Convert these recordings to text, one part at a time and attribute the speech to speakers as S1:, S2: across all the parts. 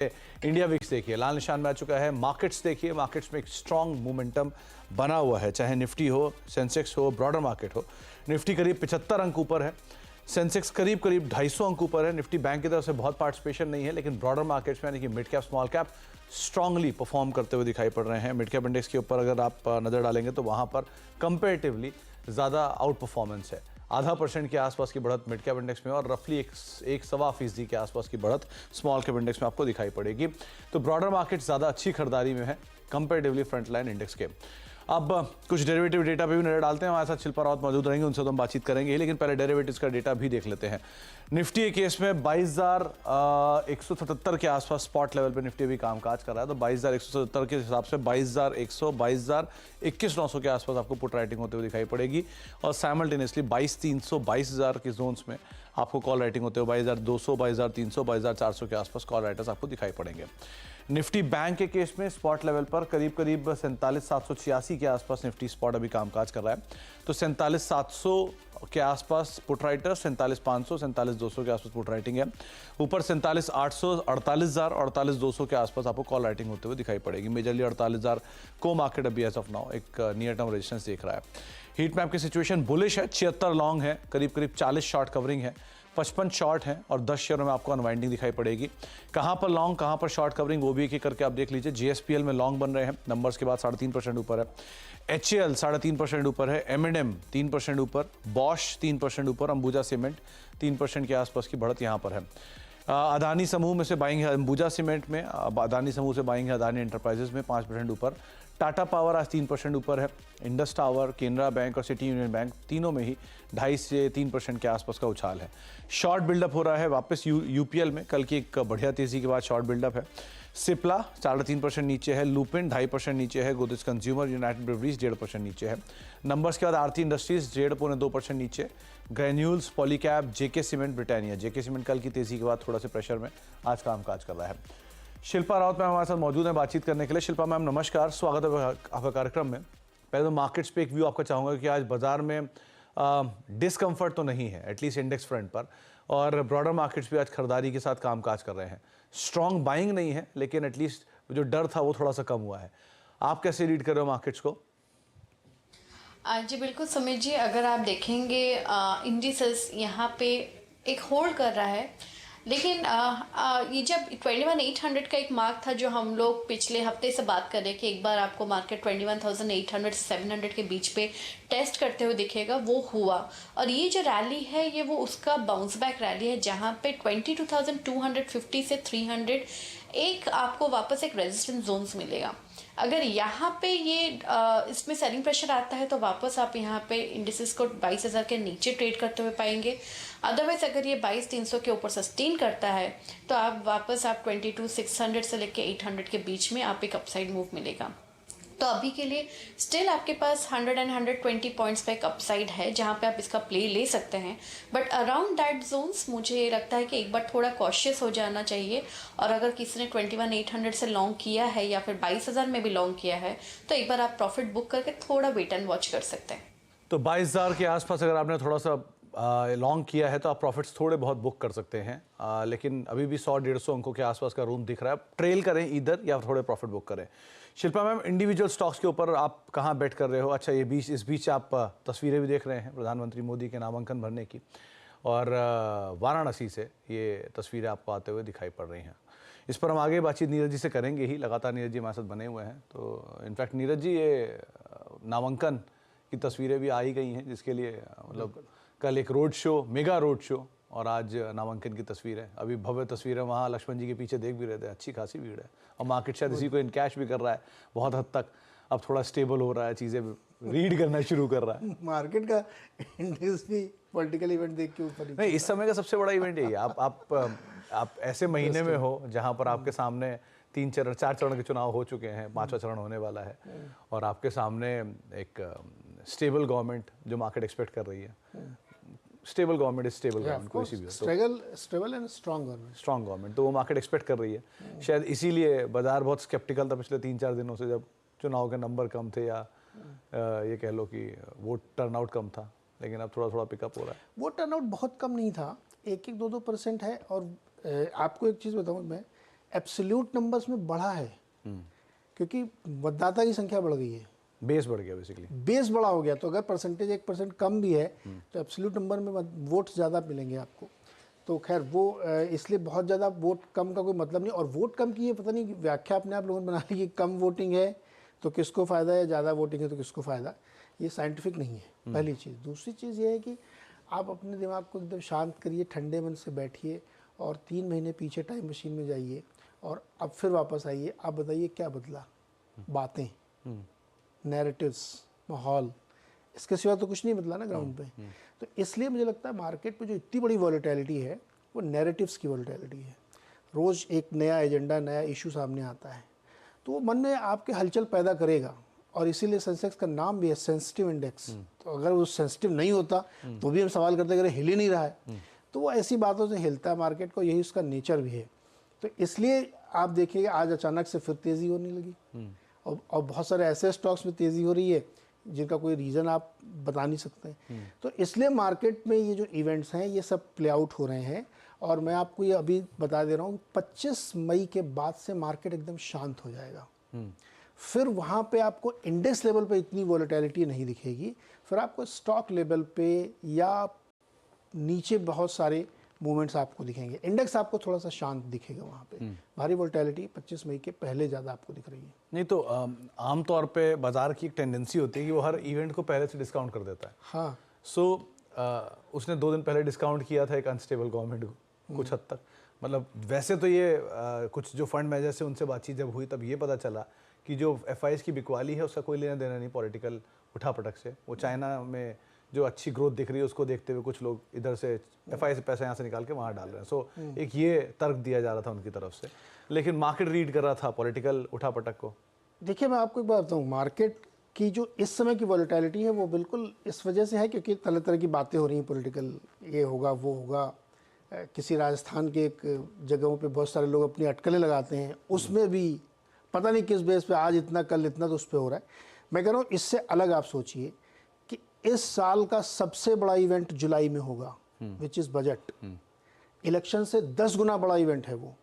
S1: India VIX देखिए लाल निशान में आ चुका है। मार्केट्स देखिए, मार्केट्स में एक स्ट्रॉन्ग मोमेंटम बना हुआ है, चाहे निफ्टी हो, सेंसेक्स हो, ब्रॉडर मार्केट हो। निफ्टी करीब 75 अंक ऊपर है, सेंसेक्स करीब 250 अंक ऊपर है। निफ्टी बैंक की तरफ से बहुत पार्टिसिपेशन नहीं है, लेकिन ब्रॉडर मार्केट्स में यानी कि mid cap small cap strongly perform करते हुए दिखाई पड़ रहे हैं। मिड कैप इंडेक्स के ऊपर अगर आप नजर डालेंगे तो वहां पर कंपेरेटिवली ज़्यादा आउट परफॉर्मेंस है। 0.5% के आसपास की बढ़त मिड कैप इंडेक्स में और रफली एक सवा फीसदी के आसपास की बढ़त स्मॉल कैप इंडेक्स में आपको दिखाई पड़ेगी। तो ब्रॉडर मार्केट ज़्यादा अच्छी खरीदारी में है कंपेरेटिवली फ्रंटलाइन इंडेक्स के। अब कुछ डेरिवेटिव डेटा पे भी नजर डालते हैं। हमारे साथ शिल्पा रावत मौजूद रहेंगे, उनसे तो हम बातचीत करेंगे, लेकिन पहले डेरिवेटिव्स का डेटा भी देख लेते हैं। निफ्टी के केस में 22,177 के आसपास स्पॉट लेवल पे निफ्टी भी कामकाज कर रहा है। तो 22,177 के हिसाब से 22,100, 22,21,900 के आसपास आपको पुट राइटिंग होते हुए दिखाई पड़ेगी और साइमल्टेनियसली 22,300, 22,000 के जोन्स में आपको कॉल राइटिंग होते हुए 22,200, 22,300, 22,400 के आसपास कॉल राइटर्स आपको दिखाई पड़ेंगे। निफ्टी बैंक के केस में स्पॉट लेवल पर करीब 47,786 के आसपास निफ्टी स्पॉट अभी कामकाज कर रहा है। तो 47,700 के आसपास पुट राइटर, 47,500, 47,200 के आसपास पुट राइटिंग है। ऊपर 47,800, 48,000, 48,200 के आसपास आपको कॉल राइटिंग होते हुए दिखाई पड़ेगी। मेजरली 48,000 को मार्केट अभी एज ऑफ नाउ एक नियर टर्म रेजिस्टेंस देख रहा है। हीट मैप की सिचुएशन बुलिश है, 76 लॉन्ग है, करीब 40 शॉर्ट कवरिंग है, 55 शॉर्ट हैं और 10 शेयरों में आपको अनवाइंडिंग दिखाई पड़ेगी। कहां पर लॉन्ग, कहां पर शॉर्ट कवरिंग, वो भी एक एक करके आप देख लीजिए। जीएसपीएल में लॉन्ग बन रहे हैं, नंबर्स के बाद 3.5% ऊपर है। एचएएल 3.5% ऊपर है, एमएनएम 3% ऊपर, बॉश 3% ऊपर, अंबुजा सीमेंट 3% के आसपास की बढ़त यहां पर है। अदानी समूह में से बाइंग है अंबुजा सीमेंट में, अदानी समूह से बाइंग है अदानी एंटरप्राइजेज में 5% ऊपर। टाटा पावर आज 3% ऊपर है। इंडस टावर, केनरा बैंक और सिटी यूनियन बैंक तीनों में ही 2.5 से 3% के आसपास का उछाल है। शॉर्ट बिल्डअप हो रहा है वापस यूपीएल में, कल की एक बढ़िया तेजी के बाद शॉर्ट बिल्डअप है। सिप्ला 3.5% नीचे है, लुपिन 2.5% नीचे है, गोदरेज कंज्यूमर, यूनाइटेड ब्रेवरीज 1.5% नीचे है। नंबर्स के बाद आरती इंडस्ट्रीज 1.5-2% नीचे, ग्रेन्यूल्स, पॉलीकैब, जेके सीमेंट, ब्रिटानिया। जेके सीमेंट कल की तेजी के बाद थोड़ा सा प्रेशर में आज कामकाज कर रहा है। शिल्पा रावत मैम हमारे साथ मौजूद हैं बातचीत करने के लिए। शिल्पा मैम नमस्कार, स्वागत है आपका कार्यक्रम में। पहले तो मार्केट्स पे एक व्यू आपका चाहूँगा कि आज बाजार में डिस्कम्फर्ट तो नहीं है एटलीस्ट इंडेक्स फ्रंट पर, और ब्रॉडर मार्केट्स भी आज खरीदारी के साथ कामकाज कर रहे हैं। स्ट्रॉन्ग बाइंग नहीं है, लेकिन एटलीस्ट जो डर था वो थोड़ा सा कम हुआ है। आप कैसे रीड कर रहे हो मार्केट्स को?
S2: जी बिल्कुल सुमित जी, अगर आप देखेंगे इंडिसेस यहाँ पे एक होल्ड कर रहा है, लेकिन ये जब 21,800 का एक मार्क था जो हम लोग पिछले हफ्ते से बात कर रहे कि एक बार आपको मार्केट 21,800 से 700 के बीच पे टेस्ट करते हुए दिखेगा, वो हुआ। और ये जो रैली है ये वो उसका बाउंस बैक रैली है जहाँ पे 22,250 से 300 एक आपको वापस एक रेजिस्टेंस जोन्स मिलेगा। अगर यहाँ पे ये इसमें सेलिंग प्रेशर आता है तो वापस आप यहाँ पे इंडिसेस को 22,000 के नीचे ट्रेड करते हुए पाएंगे। अदरवाइज अगर ये 22,300 के ऊपर सस्टेन करता है तो आप वापस 22,600 से लेके 800 के बीच में आप एक अपसाइड मूव मिलेगा। तो अभी के लिए स्टिल आपके पास 100 एंड 120 पॉइंट्स का एक अपसाइड है जहाँ पे आप इसका प्ले ले सकते हैं, बट अराउंड दैट जोन्स मुझे लगता है कि एक बार थोड़ा कॉशियस हो जाना चाहिए। और अगर किसी ने 21,800 से लॉन्ग किया है या फिर 22,000 में भी लॉन्ग किया है तो एक बार आप प्रॉफिट बुक करके थोड़ा वेट एंड वॉच कर सकते हैं।
S1: तो 22,000 के आसपास अगर आपने थोड़ा सा लॉन्ग किया है तो आप प्रॉफिट्स थोड़े बहुत बुक कर सकते हैं, लेकिन अभी भी 100-150 अंकों के आसपास का रूम दिख रहा है। ट्रेल करें इधर या थोड़े प्रॉफिट बुक करें। शिल्पा मैम, इंडिविजुअल स्टॉक्स के ऊपर आप कहाँ बेट कर रहे हो? अच्छा, इस बीच आप तस्वीरें भी देख रहे हैं प्रधानमंत्री मोदी के नामांकन भरने की, और वाराणसी से ये तस्वीरें आपको आते हुए दिखाई पड़ रही हैं। इस पर हम आगे बातचीत नीरज जी से करेंगे ही, लगातार नीरज जी हमारे साथ बने हुए हैं। तो इनफैक्ट नीरज जी, ये नामांकन की तस्वीरें भी आ ही गई हैं, जिसके लिए मतलब कल एक road show, mega road show, और आज नामांकन की तस्वीर है। अभी भव्य तस्वीर है, वहाँ लक्ष्मण जी के पीछे देख भी रहे थे, अच्छी खासी भीड़ है और मार्केट शायद इसी को इनकैश भी कर रहा है बहुत हद तक। अब थोड़ा स्टेबल हो रहा है, चीज़ें रीड करना शुरू कर रहा है।
S3: मार्केट का इंडेक्स भी पॉलिटिकल इवेंट देख के ऊपर
S1: नहीं, इस समय का सबसे बड़ा इवेंट यही है। आप ऐसे महीने में हो जहाँ पर आपके सामने 4 चरण के चुनाव हो चुके हैं, 5वां चरण होने वाला है, और आपके सामने एक स्टेबल गवर्नमेंट जो मार्केट एक्सपेक्ट कर रही है। Stable government is stable government, कोई सी भी हो,
S3: स्टेबल एंड स्ट्रांग
S1: गवर्नमेंट, तो वो मार्केट एक्सपेक्ट कर रही है। शायद इसीलिए बाजार बहुत स्केप्टिकल था पिछले 3-4 दिनों से, जब चुनाव के नंबर कम थे, या ये कह लो कि वोट टर्नआउट कम था, लेकिन अब थोड़ा थोड़ा पिकअप हो रहा है।
S3: वोट टर्नआउट बहुत कम नहीं था, 1-2% है। और आपको एक चीज़ बताऊँ मैं, एब्सोल्यूट नंबर्स में बढ़ा है, क्योंकि मतदाता की संख्या बढ़ गई है,
S1: बेस बढ़ गया बेसिकली।
S3: बेस बड़ा हो गया। तो अगर परसेंटेज 1% कम भी है तो एब्सोल्यूट नंबर में वोट्स ज़्यादा मिलेंगे आपको। तो खैर वो इसलिए बहुत ज़्यादा वोट कम का कोई मतलब नहीं। और वोट कम की ये पता नहीं व्याख्या अपने आप लोगों ने बना ली कि कम वोटिंग है तो किसको फ़ायदा है, ज़्यादा वोटिंग है तो किसको फ़ायदा। ये साइंटिफिक नहीं है, पहली चीज़। दूसरी चीज़ ये है कि आप अपने दिमाग को एकदम शांत करिए, ठंडे मन से बैठिए और 3 महीने पीछे टाइम मशीन में जाइए और अब फिर वापस आइए। आप बताइए क्या बदला? बातें, नैरेटिव्स, माहौल, इसके सिवा तो कुछ नहीं बदला ना ग्राउंड पे। तो इसलिए मुझे लगता है मार्केट में जो इतनी बड़ी वॉलेटिलिटी है वो नैरेटिव्स की वॉलेटिलिटी है। रोज़ एक नया एजेंडा, नया इशू सामने आता है तो वो मन में आपके हलचल पैदा करेगा। और इसीलिए सेंसेक्स का नाम भी है सेंसिटिव इंडेक्स। तो अगर वो सेंसिटिव नहीं होता तो भी हम सवाल करते अगर हिल ही नहीं रहा है, तो वो ऐसी बातों से हिलता है मार्केट को, यही उसका नेचर भी है। तो इसलिए आप देखिएगा आज अचानक से फिर तेज़ी होने लगी और बहुत सारे ऐसे स्टॉक्स में तेज़ी हो रही है जिनका कोई रीज़न आप बता नहीं सकते। तो इसलिए मार्केट में ये जो इवेंट्स हैं ये सब प्ले आउट हो रहे हैं। और मैं आपको ये अभी बता दे रहा हूँ 25 मई के बाद से मार्केट एकदम शांत हो जाएगा। फिर वहाँ पे आपको इंडेक्स लेवल पे इतनी वॉलेटिलिटी नहीं दिखेगी, फिर आपको स्टॉक लेवल पे या नीचे बहुत सारे मूवमेंट्स आपको दिखेंगे। इंडेक्स आपको थोड़ा सा शांत दिखेगा वहाँ पे। भारी वोलेटिलिटी 25 मई के पहले ज़्यादा आपको दिख रही है।
S1: नहीं तो आमतौर पे बाजार की एक टेंडेंसी होती है कि वो हर इवेंट को पहले से डिस्काउंट कर देता है।
S3: हाँ,
S1: सो उसने 2 दिन पहले डिस्काउंट किया था एक अनस्टेबल गवर्नमेंट को कुछ हद तक। मतलब वैसे तो ये कुछ जो फंड मैनेजर से उनसे बातचीत जब हुई तब ये पता चला कि जो FIs की बिकवाली है उसका कोई लेना देना नहीं पॉलिटिकल उठापटक से। वो चाइना में जो अच्छी ग्रोथ दिख रही है उसको देखते हुए कुछ लोग इधर से FI से पैसा यहाँ से निकाल के वहाँ डाल रहे हैं। सो एक ये तर्क दिया जा रहा था उनकी तरफ से, लेकिन मार्केट रीड कर रहा था पॉलिटिकल उठापटक को।
S3: देखिए मैं आपको एक बात बताऊँ, मार्केट की जो इस समय की वॉलेटिलिटी है वो बिल्कुल इस वजह से है क्योंकि तरह तरह की बातें हो रही हैं पॉलिटिकल, ये होगा वो होगा। किसी राजस्थान के एक जगहों पे बहुत सारे लोग अपनी अटकलें लगाते हैं, उसमें भी पता नहीं किस बेस पे आज इतना कल इतना तो उस पर हो रहा है। मैं कह रहा हूँ इससे अलग आप सोचिए कि इस साल का सबसे बड़ा इवेंट जुलाई में होगा, विच इज़ बजट। इलेक्शन से 10 गुना बड़ा इवेंट है वो।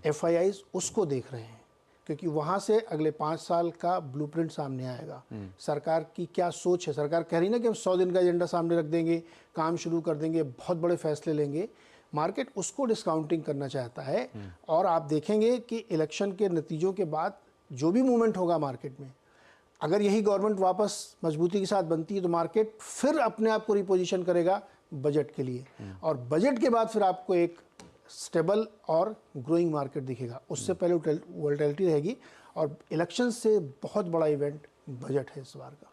S3: FIIs उसको देख रहे हैं क्योंकि वहाँ से अगले 5 साल का ब्लूप्रिंट सामने आएगा। सरकार की क्या सोच है? सरकार कह रही ना कि हम 100 दिन का एजेंडा सामने रख देंगे, काम शुरू कर देंगे, बहुत बड़े फैसले लेंगे। मार्केट उसको डिस्काउंटिंग करना चाहता है। और आप देखेंगे कि इलेक्शन के नतीजों के बाद जो भी मूवमेंट होगा मार्केट में, अगर यही गवर्नमेंट वापस मजबूती के साथ बनती है तो मार्केट फिर अपने आप को रिपोजिशन करेगा बजट के लिए। और बजट के बाद फिर आपको एक स्टेबल और ग्रोइंग मार्केट दिखेगा। उससे पहले वोलेटिलिटी रहेगी। और इलेक्शन से बहुत बड़ा इवेंट बजट है इस बार का।